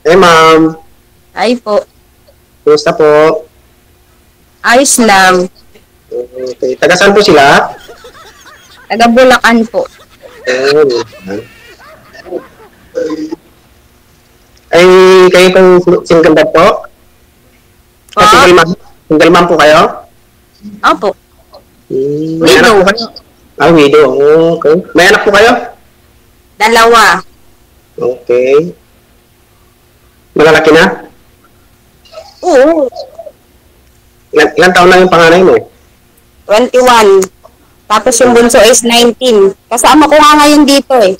Eh, ma'am. Ay po. Kumusta po? Ayos lang. Okay. Taga saan po sila? Taga Bulacan po. Ayun. Ay, kayo pong single dad po? Po? Single mom? Single mom po kayo? Opo. May anak Widow. po kayo? Ah, widow. Okay. May anak po kayo? Dalawa. Okay. Malalaki na? Oo. Ilan taon na yung panganay mo? 21. Tapos yung bunso is 19. Kasama ko nga ngayon dito eh.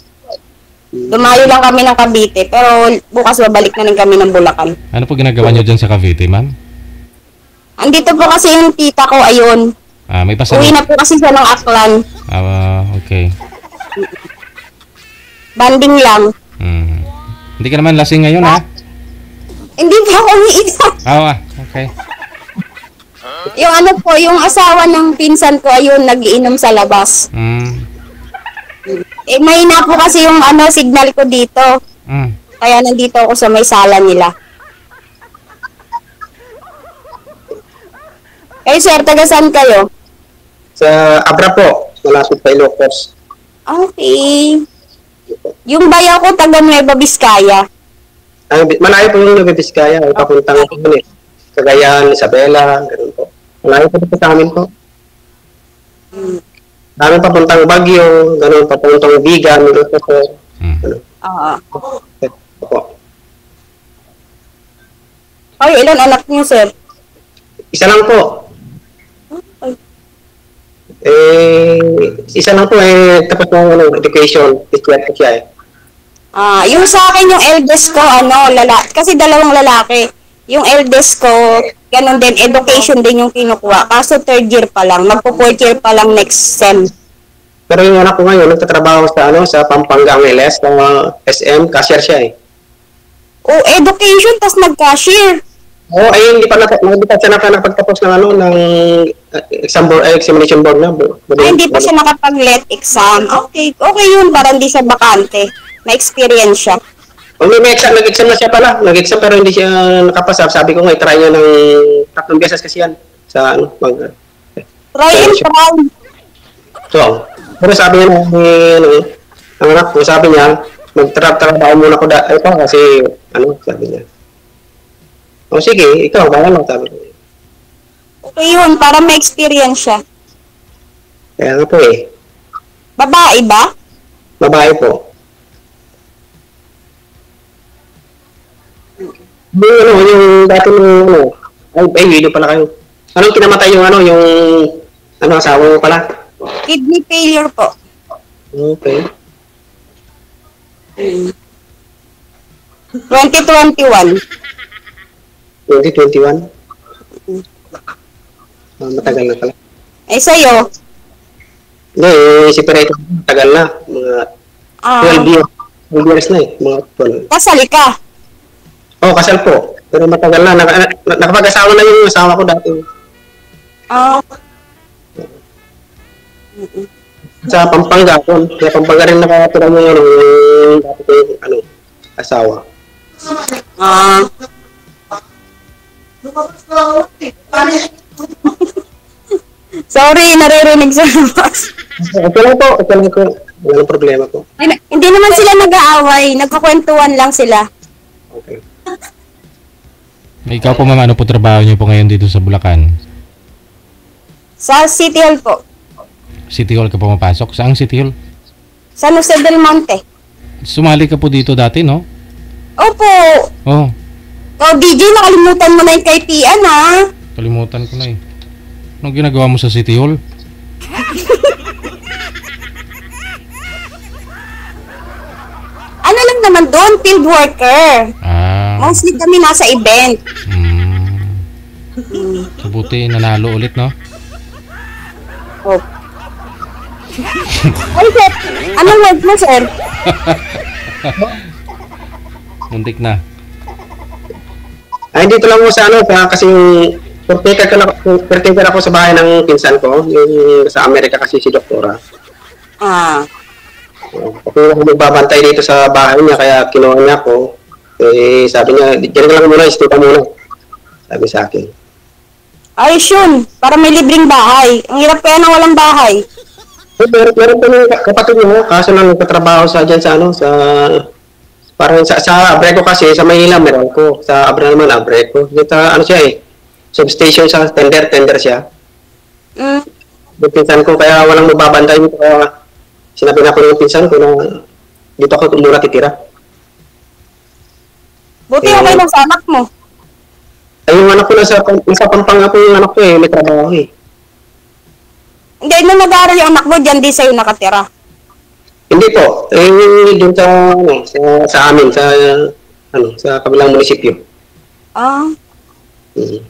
Dumayo lang kami ng Cavite, pero bukas babalik na rin kami ng Bulacan. Ano po ginagawa niyo dyan sa Cavite, ma'am? Andito po kasi yung tita ko, ayun. May Uwi pasalubong. na po kasi siya ng Aklan. Okay. Banding lang. Hindi ka naman lasing ngayon, ha? Hindi pa ako umiinom. Okay. Yung ano po, yung asawa ng pinsan ko, ayun, nagiinom sa labas. Eh, mahina po kasi yung ano, signal ko dito. Kaya nandito ako sa may sala nila. Kayo, sir, taga saan kayo? Sa Abra po. Malapit pa Ilocos. Okay. Yung bayaw ko, taga Nueva Vizcaya. Malayo po yung Nueva Vizcaya. Papuntang Cagayan, Isabela, ganun po. Malayo po sa amin po. Dami papuntang Baguio, ganun, papuntang Vigan, ganun po. Opo. Ay, ilan anak niyo, sir? Isa lang po. Isa lang po tapos ng education, teacher po siya Yung sa akin, yung eldest ko, kasi dalawang lalaki. Yung eldest ko, ganun din, education din yung kinukuha. Kaso third year pa lang, magpo-fourth year pa lang next sem. Pero yung anak ko ngayon, nagtatrabaho sa Pampanga ang LS, ng SM, cashier siya Oh, education, tas nag-cashier. Hindi pa siya nakapagtapos ng examination board na. Hindi pa siya nakapag-let exam. Okay yun, para hindi siya bakante. May experience siya. Nag-exam na siya pala. Nag-exam pero hindi siya nakapasa. Sabi ko nga, try niya ng 3 beses kasi yan. Sa Try and try. So, pero sabi niya ang anak ko, sabi niya, magtrabaho muna ko ito kasi, sabi niya. Sige, ikaw, baka lang, sabi ko. Okay yun, para may experience siya. Kaya nga po Babae ba? Babae po. Yung dati video pala kayo. Anong kinamatay yung asawa mo pala? Kidney failure po. Okay. 2021. 2021? Matagal na pala. Sa'yo? Hindi, separate. Matagal na. Mga 12 years. 12 years na mga 12. Kasal ka? Kasal po. Pero matagal na. Nakapag-asawa na yung asawa ko dati. Sa Pampanga. Sa Pampanga rin nakatira mo yung dati ko asawa. Sorry, naririnig sa labas. Okay lang po. Walang problema po. Hindi naman sila nag-aaway. Nagkukwentuhan lang sila. Okay. Ikaw po, ma'am, ano po trabaho niyo po ngayon dito sa Bulacan? Sa City Hall po. City Hall ka pumapasok? Saang City Hall? San Jose del Monte. Sumali ka po dito dati, no? Opo. DJ, nakalimutan mo na yung kay Pian, ha? Kalimutan ko na Anong ginagawa mo sa City Hall? Ano lang naman doon, field worker. Mostly kami nasa event. Buti nanalo ulit, no? Ay, sir. Anong word mo, sir? Muntik na. Dito lang mo sa kasi caretaker ako sa bahay ng pinsan ko, yung sa Amerika kasi si Doktora. Kasi ako magbabantay dito sa bahay niya, kaya kinuha niya ako. Eh, sabi niya, diyan ka lang muna, stay ka muna. Sabi sa akin. Ayos yun, para may libreng bahay. Ang hirap kaya ng walang bahay. Eh, meron pa yung kapatid niya, kaso lang nagtatrabaho sa dyan sa ano, sa... Parang sa Abreco kasi, sa Maynila meron ko. Sa Abra naman, Abreco. Dito, ano siya eh, substation sa tender siya. Mm. Yung pinsan ko, kaya walang magbabantay mo. Kaya sinabi na ko ng pinsan ko na dito ako muna titira. Buti okay lang sa anak mo. Ay, yung anak ko nasa Pampanga po yung anak ko eh, may trabaho eh. Hindi, nung nag-aaral yung anak mo, dyan di sa'yo nakatira. Hindi po, eh, doon sa, ano, sa amin, sa kabilang munisipyo. Ah, Mm.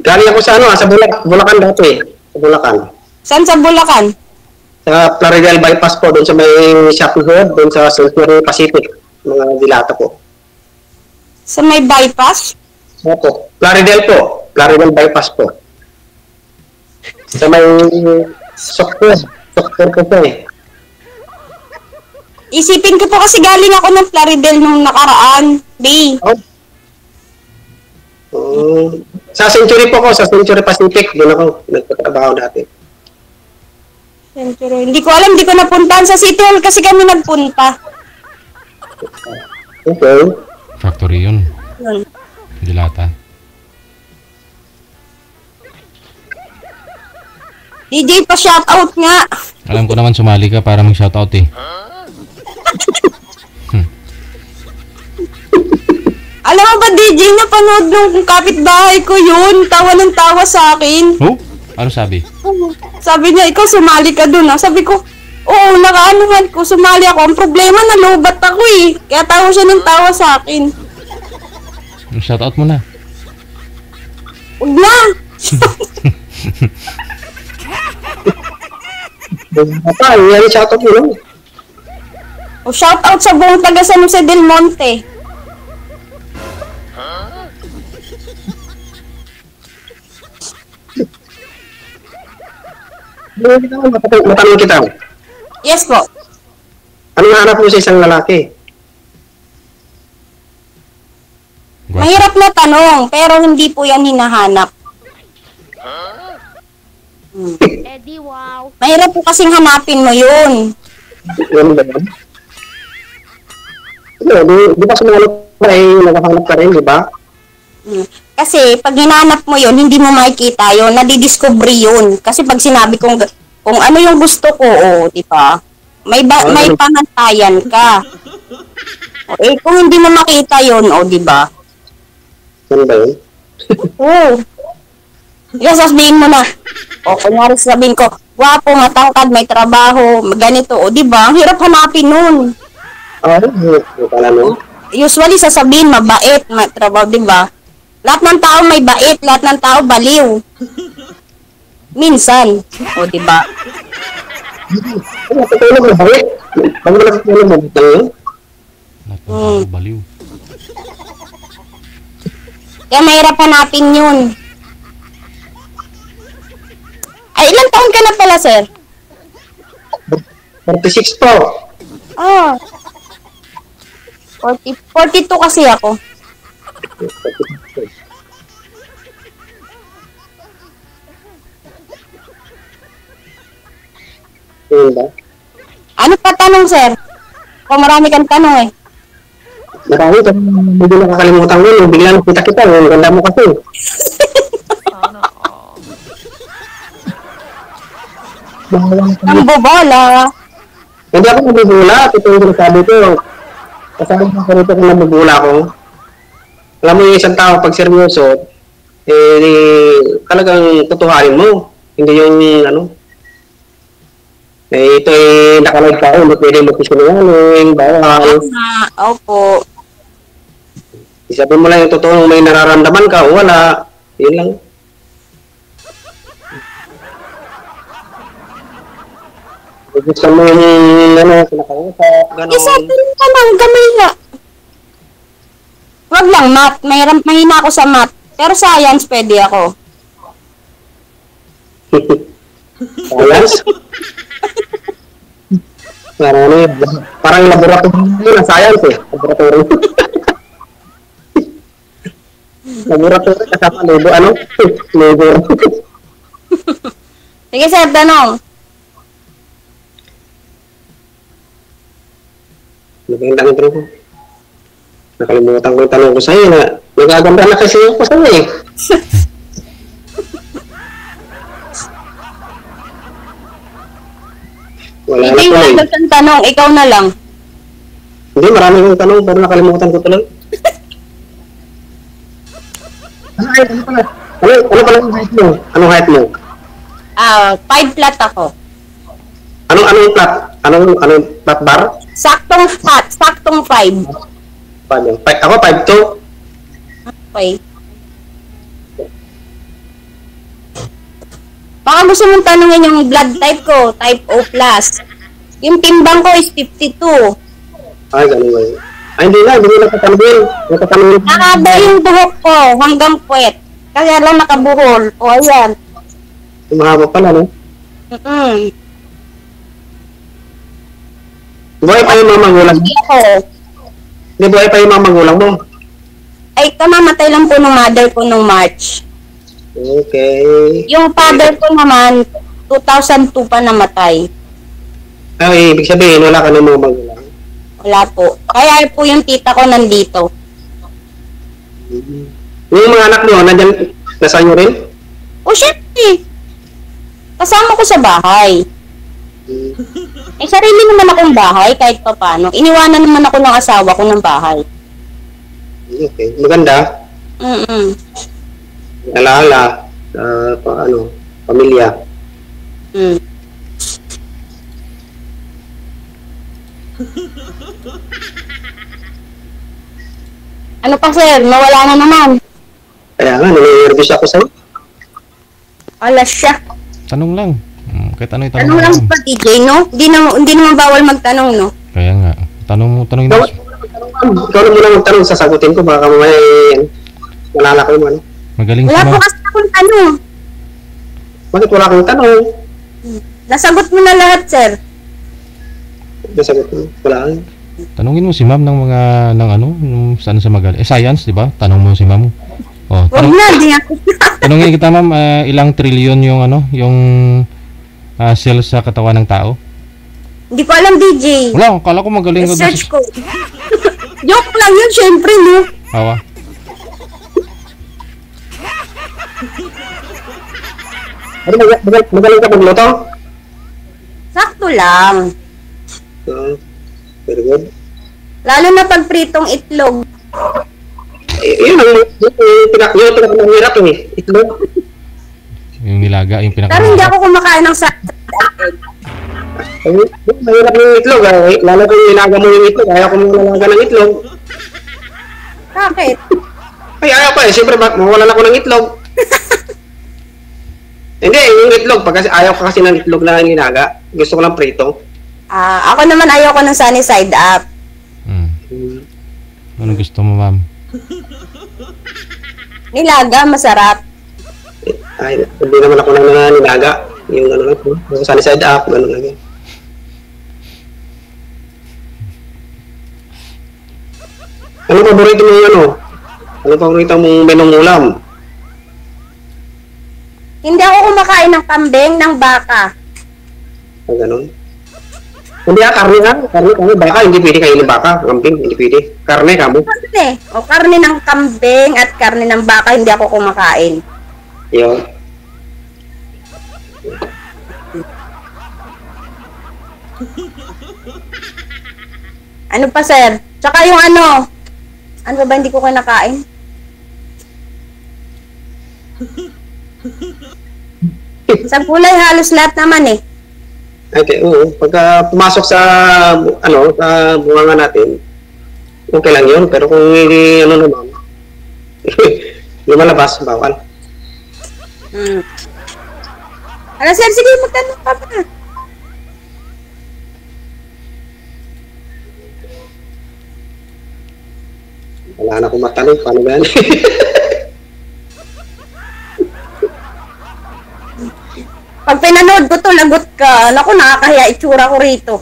Galing ako sa sa Bulacan dati. Sa Bulacan. saan sa Bulacan? Sa Plaridel Bypass po, doon sa may shopping road, doon sa Century Pacific, mga dilata po. Sa may bypass? Opo. Plaridel po. Plaridel Bypass po. Sa may Sokpur po po eh. Isipin ko po kasi galing ako ng Plaridel nung nakaraan. Day. Sa Century po ko, sa Century Pacific, doon ako nagtatrabaho dati. Century. Hindi ko alam, hindi ko napuntahan sa City Hall kasi kami nagpunta. Okay. Factory yun. Yun. Dilata. DJ pa shoutout nga. Alam ko naman sumali ka para mag-shoutout eh. Alam mo ba DJ, napanood nung kapitbahay ko yun. Tawa ng tawa sa akin. Oh? Ano sabi? Sabi niya, ikaw sumali ka dun ah. Sabi ko, oo, nakaanuhan ko, sumali ako. Ang problema, nalubat ako eh. Kaya tawa siya ng tawa sa akin. Shoutout mo na. Huwag na! Papa, yan shoutout mo lang. O shoutout sa buong taga San Jose del Monte. Matanong kita. Yes po. Ano hanap mo sa isang lalaki? Mahirap na tanong, pero hindi po yan hinahanap. Eddie, wow. Mahirap po kasing hanapin mo yun. Ano ba yan? Di ba sa mga lalaki ay naghahanap ka rin, di ba? Kasi pag hinanap mo yun, hindi mo makikita yun, nadidiscover yun. Kasi pag sinabi kong kung ano yung gusto ko, di ba? May pangantayan ka. Eh, kung hindi mo makita yun, di ba? Ano ba yun? Oo. Yes, sasabihin mo na. Kunyari sabihin ko, gwapo, matangkad, may trabaho, ganito, di ba? Ang hirap hanapin nun. Pala no? Usually, sasabihin, mabait, may trabaho, di ba? Lahat ng tao may bait, lahat ng tao baliw. Minsan. Di ba? Tutulog mo ba? Pag mo nakatulog mo, butang yun? Lahat ng tao baliw. Kaya mahirap hanapin yun. Ay, ilang taon ka na pala, sir? 46 po. 42 kasi ako. Yun ba? Ano pa tanong, sir? Kung marami kang tanong eh. Marami, hindi nakakalimutan mo, yung bigla nakita kita, yung ganda mo kasi. Ang bobola. Hindi ako nabibula, ito yung sinasabi ko. Kasama ko rito kung nabibula ko. Alam mo yung isang tao, pag seryoso, talagang tutuhanin mo. Hindi yung, ito ay nakalive ka, hindi pwede magkisinungaling, bawal. Opo. Isabi mo lang yung totoo, may nararamdaman ka, o wala. Yun lang. Gusto mo yung, kinakausap, gano'n. Isabihin ka lang, gamay nga. Wag lang, math. Mahina ako sa math. Pero science, pwede ako. Science? Parang ano yun, parang laboratory na science eh. Laboratory. Laboratory kasama lobo, ano? Lobo. Sige, sir, tanong. Ano ba yung tanong ko? Nakalimutan ko yung tanong ko sa'yo na nagaganda na kasi ako sa'yo eh. Wala na Hindi po mo eh. ang tanong, ikaw na lang. Hindi, marami kong tanong pero nakalimutan ko tuloy. Ano pala? Ano pala yung height mo? Anong height mo? 5 flat ako. Anong flat? Anong flat bar? Saktong flat, saktong 5. Paano? Ako 5'2". Okay. Baka gusto mong tanungin yung blood type ko, type O+. Yung timbang ko is 52. Ay, ganun ba yun? Ay, hindi na katanungin. Nakatanungin. Nakaba yung buhok ko hanggang puwet. Kaya lang nakabuhol. O, ayan. Mahaba pala, no? Buhay pa yung mga magulang mo? Hindi ako. Hindi, buhay pa yung mga magulang mo? Ay, kamamatay lang po ng mother ko nung March. Okay. Yung father ko naman, 2002 pa namatay. Ay, ibig sabihin, wala ka ng mga magulang. Wala po. Kaya po yung tita ko nandito. Yung mga anak mo, nandyan, nasa inyo rin? O, syempre. Kasama ko sa bahay. Eh, sarili naman akong bahay kahit pa paano. Iniwanan naman ako ng asawa ko ng bahay. Okay. Maganda. Alaala. Pamilya. Ano pa, sir? Nawala na naman. Kaya nga, nire-review ako sa'yo. Wala siya. Tanong lang. Kahit ano yung tanong Tanong lang pa, DJ, no? Hindi naman bawal magtanong, no? Kaya nga. Tanongin mo. Ikaw na muna magtanong, sasagutin ko. Baka mamaya malala ko yung ano. Magaling Wala si po ma'am. kasi akong tanong. Bakit wala kang tanong? Nasagot mo na lahat, sir. Nasagot mo. Wala kang. Tanungin mo si ma'am ng mga, yung saan sa magaling. Science, di ba? Tanong mo si ma'am. Oh, Huwag na, di ako. tanungin kita ma'am, ilang trilyon yung yung cells sa katawan ng tao? Hindi ko alam, DJ. Wala, kala ko magaling ka. Search ko. Joke lang yun, syempre, no? Hawa. Ano, magaling ka magluto? Sakto lang. Very good. Lalo na pag pritong itlog. Yun ang pinakamahirap eh. Itlog. Yung nilaga, yung Pero hindi ako kumakain ng Mahirap yung itlog. Lalo kung nilaga mo yung itlog. Ayaw ko mong nalaga ng itlog. Bakit? Ay, ayaw pa eh. Siyempre, mawalan ako ng itlog. Hindi, yung itlog. Pag kasi ayaw ka kasi ng itlog na nilaga. Gusto ko lang prito. Ako naman ayoko ng sunny side up. Ano gusto mo ma'am? Nilaga, masarap. Ay, hindi naman ako nang nilaga. Yung ano lang, yung sunny side up, gano'n lang yun. Ano paborito mo yung ano? Ano paborito mong menong ulam? Hindi ako kumakain ng kambing, ng baka. Gano'n. Hindi karne ha? Karne, baka, hindi pwede kainin baka. Kambing, hindi pwede. Karne, kamo. Karne. O karne ng kambing at karne ng baka, hindi ako kumakain. Yun. Ano pa, sir? Tsaka yung ano ba hindi ko kinakain? Sa gulay, halos lahat naman eh. Okay, oo. Pagka pumasok sa, sa bunganga natin, okay lang yun. Pero kung hindi, naman, yung malabas, bawal. Ano, sir? Sige, magtanong ka pa. Wala na akong matanong. Paano ba yan? Pag pinanood ko to, lagot ka. Naku, nakakahiya itsura ko rito.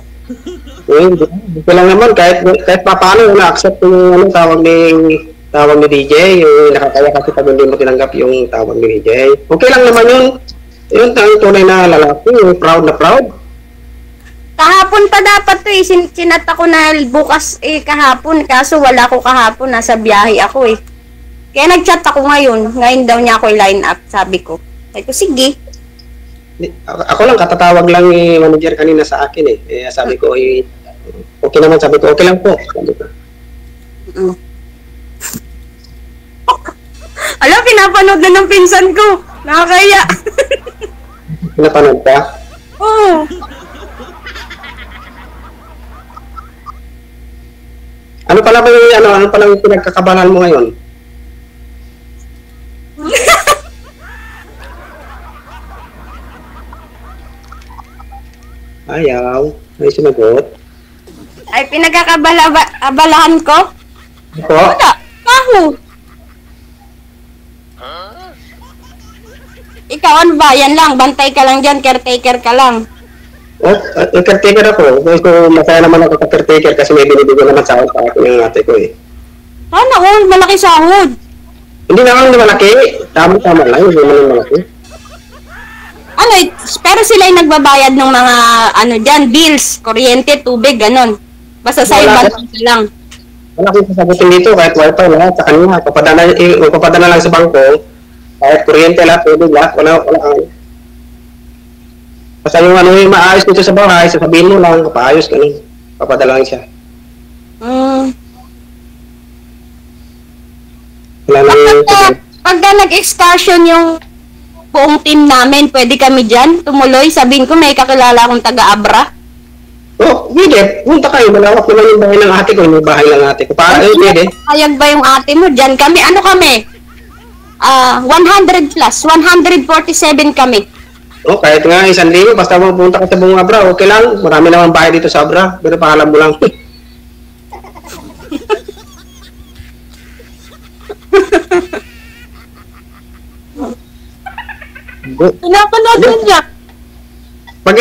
Hindi lang naman, kahit paano na-accept yung tawag ni DJ, yung nakakaya kasi pag hindi mo tinanggap yung tawag ni DJ. Okay lang naman yun. Yun ang tunay na lalaki, yung proud na proud. Kahapon pa dapat to eh. Sinat ako na bukas kahapon. Kaso wala ko kahapon. Nasa biyahe ako eh. Kaya nag-chat ako ngayon. Ngayon daw niya ako i-line up, sabi ko. Sabi ko, sige. Ako lang, katatawag lang ni manager kanina sa akin eh. Eh sabi ko, okay naman, sabi ko, okay lang po. Sabi ko. Alam, pinapanood na ng pinsan ko. Nakakaya. Pinapanood ka? Oo. Ano pala ba yung, ano pala yung pinagkakabalan mo ngayon? Ayaw. May sinagot. Ay, pinagkakabalahan ko? Ako? Wala. Kaho. Ikaw, ano ba? Yan lang. Bantay ka lang dyan. Caretaker ka lang. Oh, caretaker ako. So, masaya naman ako sa caretaker kasi may binibigyan naman sa akin yung ate ko eh. Sana all. Malaki sahod. Hindi naman malaki. Tama-tama lang. Hindi naman malaki. Ano, pero sila yung nagbabayad ng mga, ano dyan, bills, kuryente, tubig, ganon. Basta sa'yo, Wala. bantay ka lang. Wala akong sasagutin dito kahit wifi lahat sa kanila. Papadala lang sa bangko. Kahit kuryente lahat, tubig lahat. Wala. Basta yung yung maayos dito sa bahay, sasabihin mo lang, paayos ka lang. Papadala lang siya. Wala nang... Pagka nag-excursion yung buong team namin, pwede kami dyan, tumuloy, sabihin ko may kakilala akong taga-Abra. Oh, pwede. Punta kayo. Malawak naman yung bahay ng ate ko. Yung bahay ng ate ko. Pwede. Ayag ba yung ate mo dyan? Kami, ano kami? 100 plus, 147 kami. Oh, kahit nga 1,000, basta pupunta ka sa buong Abra, okay lang. Marami naman bahay dito sa Abra. Pero paalam mo lang. Pinapanood mo niya. Pag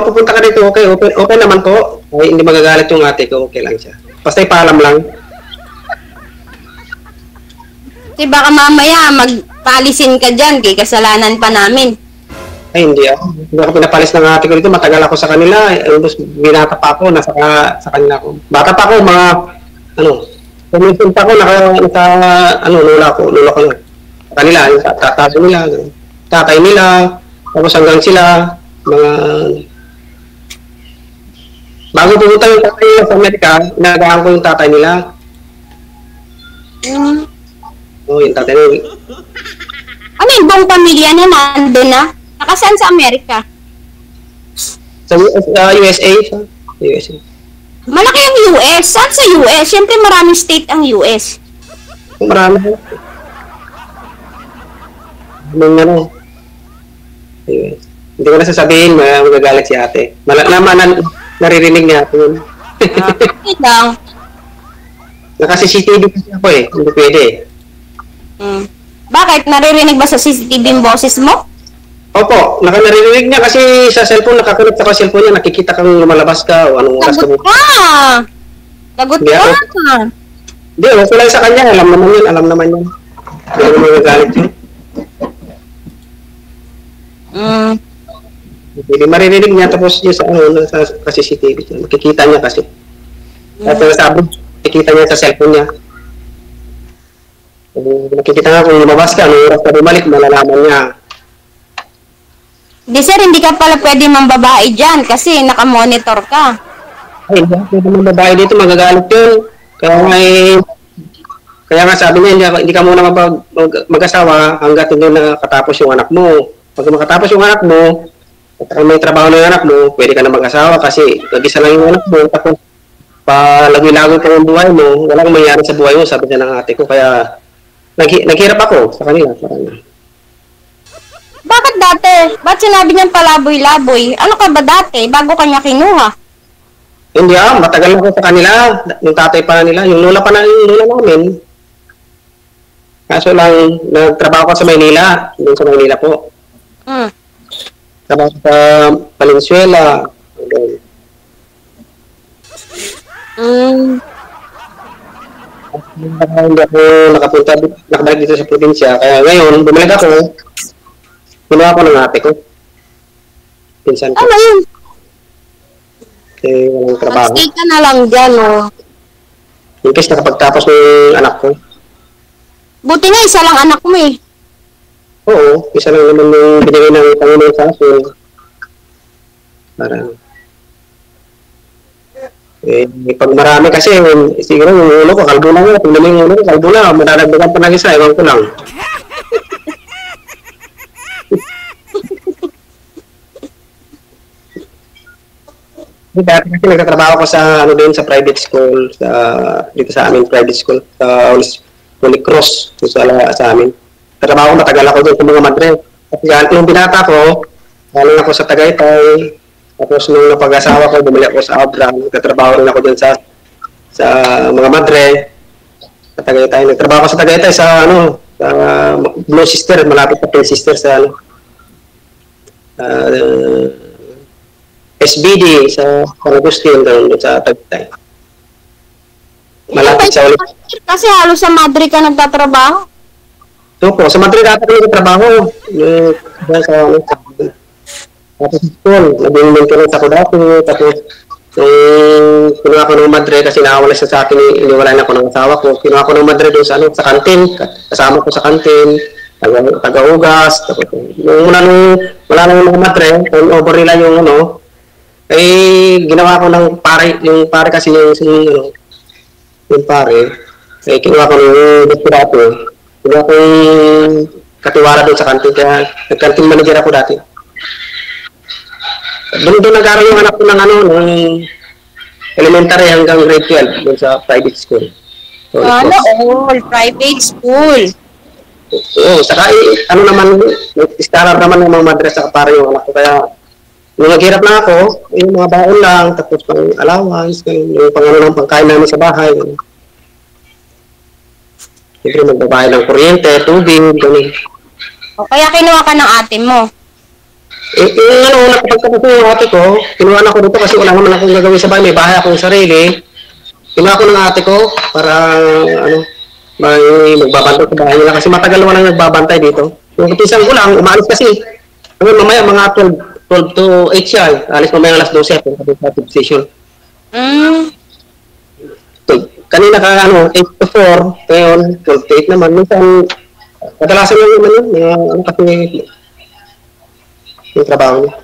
pupunta ka dito, okay naman po. Ay, hindi magagalit yung ate ko, okay lang siya. Basta ipaalam lang. Kasi baka mamaya magpalisin ka dyan, kay kasalanan pa namin. Ay, hindi ako. Hindi ako pinapalis ng ate ko dito. Matagal ako sa kanila. Binata pa ako, nasa sa kanila ako. Bata pa ako, mga, pumipunta ko, lola ko lang. Sa kanila, yung tataso nila, tatay nila, tapos hanggang sila, mga... Bago pumunta yung tatay nila sa Amerika, inagahan ko yung tatay nila. Oh, yung tatay nila. Ano yung buong pamilya niya nandun na? Nakasaan sa Amerika? Sa USA. USA. Malaki ang US. Saan sa US? Siyempre maraming state ang US. Marami. US. Hindi ko na sasabihin, magagalit si ate. Naririnig niya ate yun. Okay lang. Naka-CCTV kasi ako eh. Hindi pwede. Bakit? Naririnig ba sa CCTV yung boses mo? Opo, naririnig niya kasi sa cellphone, nakakunot sa cellphone niya, nakikita kang lumalabas ka o anong oras ka mo. Lagot ka! Lagot Hindi ako. ka! Hindi, okay lang sa kanya. Alam naman yun. Hindi naman magagalit yun. Hindi maririnig niya tapos yun sa CCTV. Makikita niya kasi. At sabi, makikita niya sa cellphone niya. Nakikita nga kung lumabas ka, anong oras ka bumalik, malalaman niya. Di sir, hindi ka pala pwede mambabae dyan kasi nakamonitor ka. Ay, hindi naman babae dito, magagalit yun. Kaya nga sabi niya, hindi ka muna mag-asawa hanggat hindi nakatapos yung anak mo. Pag makatapos yung anak mo, at may trabaho na yung anak mo, pwede ka na mag-asawa kasi nag-isa lang yung anak mo. Tapos, palagi-lago pa yung buhay mo, walang mangyari sa buhay mo, sabi niya ng ate ko. Kaya, naghirap ako sa kanila. Bakit dati? Ba't sinabi niyang palaboy-laboy? Ano ka ba dati? Bago kanya kinuha? Hindi matagal na ako sa kanila. Yung tatay pa nila, yung lola namin. Kaso lang, nagtrabaho ko sa Maynila. Doon sa Maynila po. Trabaho sa Valenzuela. Ganun. Hindi ako nakabalik dito sa probinsya. Kaya ngayon, bumalik ako. Ginawa ko ng ate ko. Pinsan ko. Ano yun? Eh, walang trabaho. Mag-stay ka na lang dyan, oh. In case nakapagtapos ng anak ko. Buti nga, isa lang anak mo eh. Oo, isa lang naman yung binigay ng Panginoon sa akin. Parang, pag marami kasi, siguro yung ulo ko, kalbo na nga. Tingnan mo yung ulo ko, kalbo na. Madadagdagan pa ng isa, ewan ko lang. Dati kasi nagtatrabaho ko sa, ano din, sa private school, dito sa amin, private school, sa Holy Cross, dito sa amin. Trabaho ko, matagal ako doon sa mga madre. Kasi nung binata ko, galing ako sa Tagaytay, tapos nung napag-asawa ko, bumili ako sa Abra, nagtatrabaho rin ako doon sa mga madre, sa Tagaytay. Nagtrabaho ko sa Tagaytay sa, sa Blue Sister, malapit pa Pink Sister sa, SBD sa San Agustin, doon sa Tagaytay. Malapit sa ulit. Kasi halos sa Madre ka nagtatrabaho. So po, sa Madrid dati ko nagtatrabaho. Tapos school, naging maintenance ako dati. Tapos, kinuha ko ng Madrid kasi nakawala siya sa akin, iniwala na ako ng asawa ko. Kinuha ko ng Madrid doon sa kantin. Kasama ko sa kantin. Taga-ugas. Tapos, wala nang mga Madrid. Kung over nila yung ginawa ko ng pare. Yung pare kasi yung pare. Kinuha ko ng dati. Kinuha ko yung katiwala doon sa kantin. Kaya nag-kantin manager ako dati. Doon nag-aaral yung anak ko ng ng elementary hanggang grade 12 doon sa private school. So, all private school. Oo, saka naman, istarar naman ng mga madres sa para yung anak ko. Kaya, nung naghirap na ako, yung mga baon lang, tapos pang allowance, yung ng pangkain namin sa bahay. Siyempre, magbabayad ng kuryente, tubig, gano'n. O kaya kinuha ka ng ate mo. Nakapagtapos yung ate ko, kinuha na ko dito kasi wala naman akong gagawin sa bahay. May bahay akong sarili. Kinuha ko ng ate ko para, magbabantay sa bahay nila kasi matagal naman ang nagbabantay dito. Yung kapisan ko lang, umaalis kasi. Mamaya mga 12 to 8 siya. Alis mamaya alas 12 ako sa station. Kanina ka 8 to 4, ngayon 12 to 8 naman. Minsan, kadalasan lang naman yun. Kasi yung trabaho niya.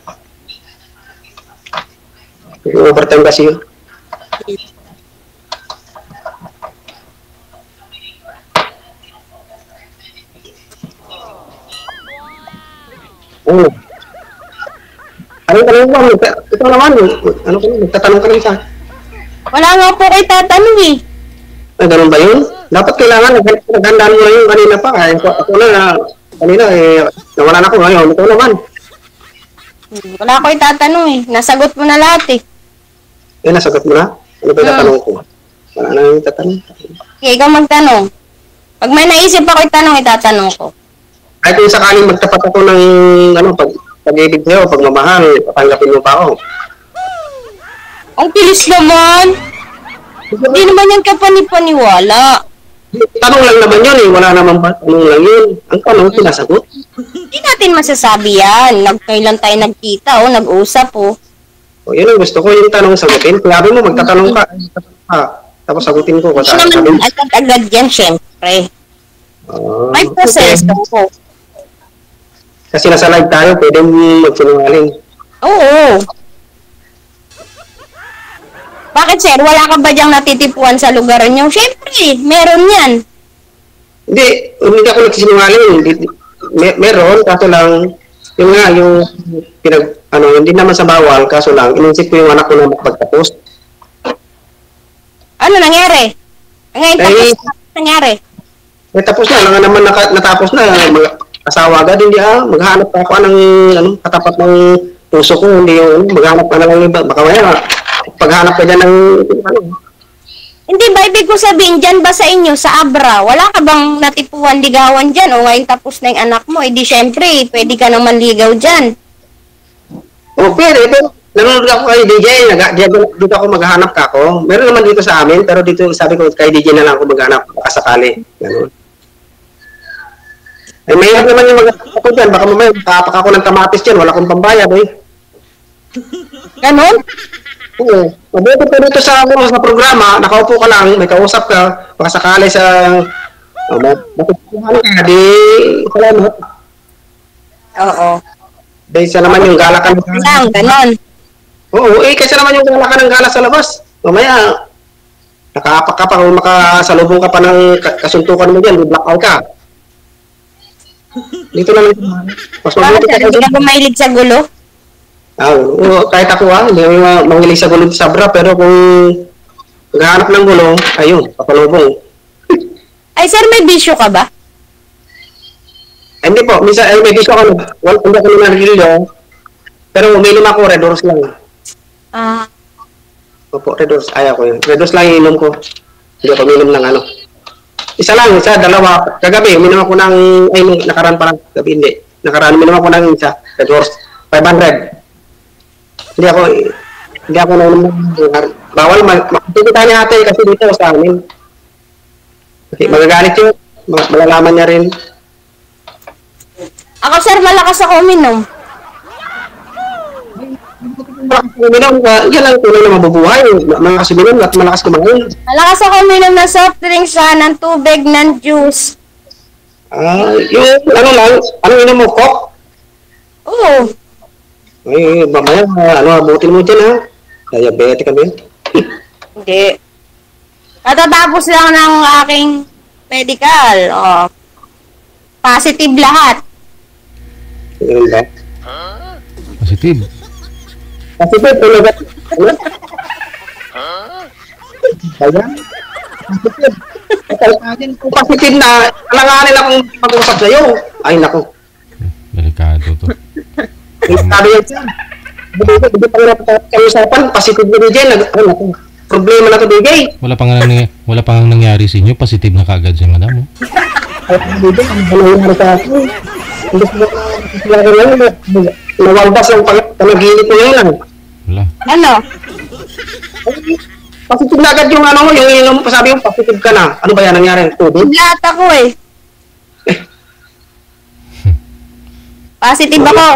Yung overtime kasi yun. Oo. Ano tanong mo? Ito naman. Ano ka na? Magtatanong ka rin sa. Wala nga po kayo tatanong eh. Ay, ganun ba yun? Dapat kailangan, naghandaan mo lang yung kanina pa. Ako na, kanina nawala na ako ngayon. Ito naman. Wala ko itatanong eh. Nasagot mo na lahat eh. Nasagot mo na? Ano ba yung tatanong ko? Wala na yung tatanong. Okay, ikaw magtanong. Pag may naisip ako itanong, itatanong ko. Kahit kung sakaling magtapat ako ng pag-ibig sa'yo, pagmamahal, patanggapin mo pa ako. Ang bilis naman. Hindi naman yan kapanipaniwala. Tanong lang naman yun eh. Wala naman ba? Tanong lang yun. Ang tanong, pinasagot. Hindi natin masasabi yan. Kailan tayo nagkita o nag-usap o. O yun ang gusto ko, yung tanong sagutin. Sabi mo, magtatanong ka. Tapos sagutin ko. Hindi naman agad-agad yan, syempre. May proseso ko. Kasi nasa live tayo, pwede magsinungaling. Oo. Bakit sir? Wala ka ba diyang natitipuan sa lugar niyo? Syempre, meron yan. Hindi ako nagsisinungaling. Meron, kaso lang, yung hindi naman sa bawal, kaso lang, inisip ko yung anak ko na magpagtapos. Ano nangyari? Ngayon tapos nangyari? Tapos na, nga naman natapos na, asawa agad, hindi maghanap pa ako ng katapat ng puso ko, hindi yung maghanap ka na lang iba, baka maya, paghanap ka dyan ng Hindi ba, ibig ko sabihin, dyan ba sa inyo, sa Abra, wala ka bang natipuan ligawan dyan, o ngayon tapos na yung anak mo, edi syempre, pwede ka nang manligaw dyan. O, pwede, pero nanonood ako kay DJ, dito ako maghahanap ka ako. Meron naman dito sa amin, pero dito sabi ko kay DJ na lang ako maghanap, baka sakali. Ganun. Ay, mayroon naman yung maghanap ako dyan, baka mamaya makapak ako ng kamatis dyan, wala akong pambayad eh. Ganon? Oo. Mabuti ko dito sa programa, nakaupo ka lang, may kausap ka, baka sakali sa... bakit ka, di... Salamat. Oo. Dahil sa naman yung galakan. Lang, ganon. Oo, kaysa naman yung galakan ng gala sa labas. Mamaya, nakaapak ka pa, kung makasalubong ka pa ng kasuntukan mo dyan, blackout ka. Dito lang. Mas mabuti ka. Hindi ka mahilig sa gulo? Kahit ako hindi ako mangilig sa gulo sa bra, pero kung naghahanap ng gulo, ayun, papalubong. Ay, sir, may bisyo ka ba? Hindi po, minsan, may bisyo ako, hindi ako nanarigilyo, pero uminom ako, Red Horse lang. Opo, Red Horse, ayaw ko yun. Red Horse lang inom ko. Hindi ako uminom ng ano. Dalawa. Kagabi, uminom ako ng, nakaraan pa lang, gabi hindi. Nakaraan, uminom ako ng isa, Red Horse, 500. Hindi ako nainom ng, bawal, makikita niya ate kasi dito sa amin. Okay, magagalit yun, malalaman niya rin. Ako, sir, malakas ako uminom. Uminom ka, yan lang tunay na mabubuhay. Malakas uminom at malakas kumain. Malakas ako uminom ng soft drinks, ng tubig, ng juice. Yung ano lang, anong inom mo, Coke? Oo. Ay, mamaya, abutin mo dyan ha. Diabetic kami. Hindi. Katatapos lang ng aking medical. Positive lahat. Ganun ba? Positive. Positive, talaga. Ayan. Positive. Positive na, alanganin akong mag-usap sa'yo. Ay, naku. Delikado to. Sabi yan siya. Hindi pa nga kayo-usapan, positive na DJ. Naku. Problema na to, DJ. Wala pa nga nangyari sa inyo, positive na kagad si madam. Ay, DJ, ano nangyari sa akin? Hindi ko lang, nawaldas yung panaginip ko ngayon. Wala. Ano? Positive na agad yung yung pasabi yung positive ka na. Ano ba yan nangyari? Tubig? Lahat ako eh. Positive ako.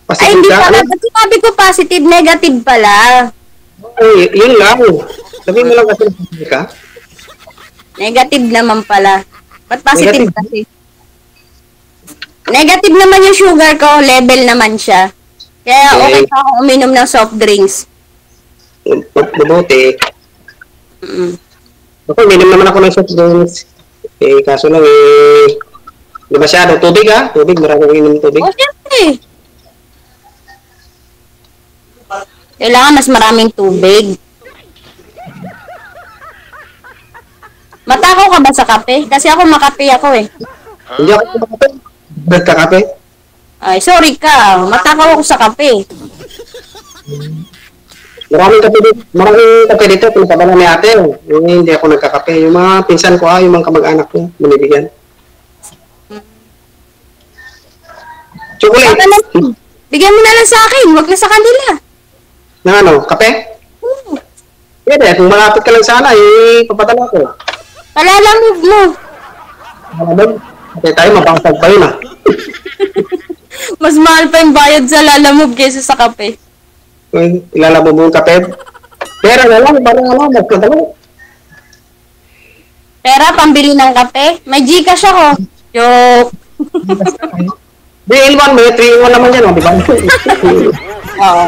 Ay, Positive hindi ka? pala. Ba't sinabi ko positive, negative pala? Ay, yun lang. Sabihin mo lang kasi positive ka. Negative naman pala. Ba't positive Negative? kasi? Negative naman yung sugar ko, level naman siya. Kaya okay pa ako uminom ng soft drinks. Mabuti. Mm. Ako, minom naman ako ng soft drinks. Kaso lang di masyado. Tubig ha? Tubig, maraming inom tubig. O, syempre. Kailangan mas maraming tubig. Matakaw ka ba sa kape? Kasi ako makape ako eh. Hindi ako kumakape. Nagkakape. Ay, sorry ka. Matakaw ako sa kape. Maraming kape dito. Pinapabala ni ate. Hindi ako nagkakape. Yung mga pinsan ko yung mga kamag-anak ko, binibigyan. Chocolate. Bigyan mo na lang sa akin. Huwag na sa kanila. Na kape? Pwede, kung malapit ka lang sana, papadala ko. Palalamog mo. Okay tayo, mapasag pa yun Mas mahal pa yung bayad sa lalamog kaysa sa kape. Ilalabo mo yung kape. Pera na lang, parang magkadala. Pera, pambili ng kape? May Gcash ako. Joke. Di, L1 mo, 3-in-1 naman yan, di ba? Oo.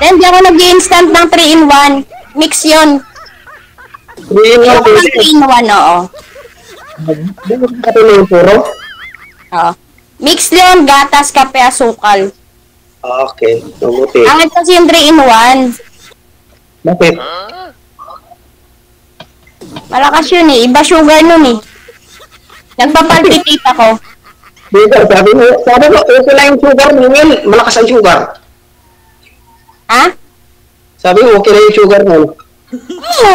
Then, di ako nag-instant ng 3-in-1. Mix yun. 3-in-1, Ayoko ng 3-in-1, oo. Di mo kape na yung puro? Oo. Mix yun, gatas, kape, asukal. Okay, mabuti. Angit kasi yung 3-in-1. Bakit? Malakas yun eh. Iba sugar nun eh. Nagpapalpitate ako. Sugar, sabi mo, okay lang yung sugar mo, malakas ang sugar. Ha? Sabi mo, okay lang yung sugar mo. Oo.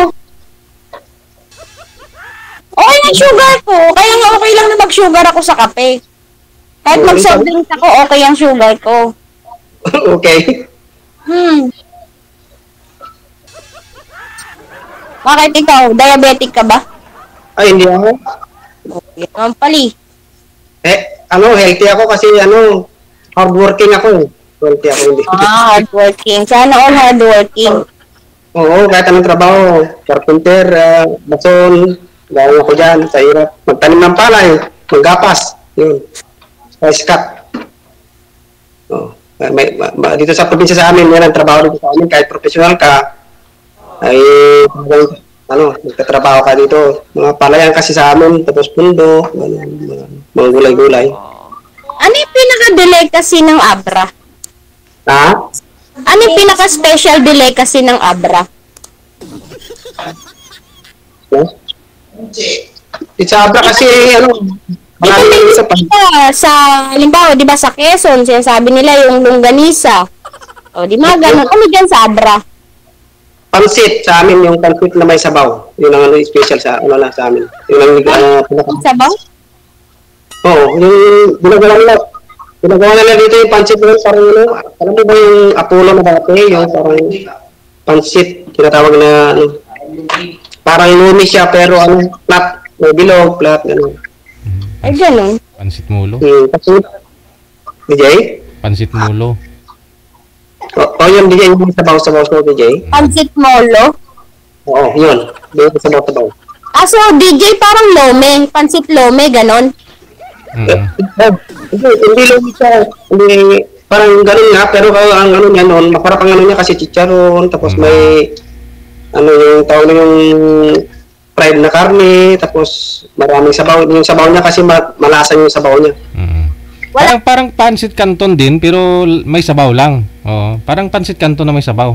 Okay na sugar ko. Kaya nga okay lang na mag-sugar ako sa kape. Kahit mag-soft drinks ako, okay ang sugar ko. Okay. Bakit ikaw? Diabetic ka ba? Ay, hindi ako. Okay naman pali. Healthy ako kasi hardworking ako eh. Healthy ako, hindi. Hardworking. Sana all hardworking. Oo, kahit anong trabaho. Carpenter, bason, gawin ako dyan, sa hirap. Magtanim ng palay, maggapas. Yun. Spice cut. Oh. Dito sa probinsya sa amin, yan ang trabaho dito sa amin. Kahit professional ka, ay nagtatrabaho ka dito. Mga palayan kasi sa amin, tapos pundo, mga gulay-gulay. Ano yung pinaka-delicacy ng Abra? Ha? Ano yung pinaka-special delicacy ng Abra? Sa Abra kasi, Dito sa, halimbawa, di ba sa Quezon, sinasabi nila yung longganisa. O, di ba, ganun. Ano dyan sa Abra? pansit sa amin, yung pansit na may sabaw. Yun ang special sa sa amin. Yun ang Sabaw? Oo, yung ginagawa nila dito yung pansit doon, parang alam mo ba yung Apollo na dati, yung parang pansit, tinatawag na parang lumi siya pero flat, may bilog, flat, gano'n. Ay, ganun. Pansit mulo. Pansit, DJ? Pansit mulo. Yun, DJ, yung sabaw-sabaw sa DJ. Pansit molo. Oo, yun. Yung sabaw-sabaw. So DJ parang lome, pansit lome, ganon. Hindi lumi siya. Hindi, parang ganun nga, pero ang niya noon, maparap ang niya kasi chicharon, tapos may, yung tawag na yung fried na karne, tapos maraming sabaw. Yung sabaw niya kasi malasa yung sabaw niya. Parang pansit canton din, pero may sabaw lang. Oo, parang pansit canton na may sabaw.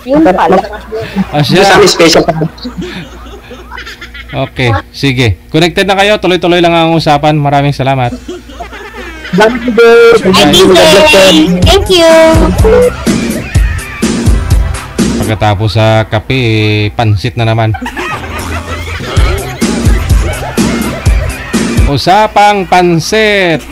Yun pala. Sa amin special pa. Okay, sige. Connected na kayo, tuloy-tuloy lang ang usapan. Maraming salamat. Hi, DJ! Thank you! Pagkatapos sa kape, pansit na naman. Usapang pansit.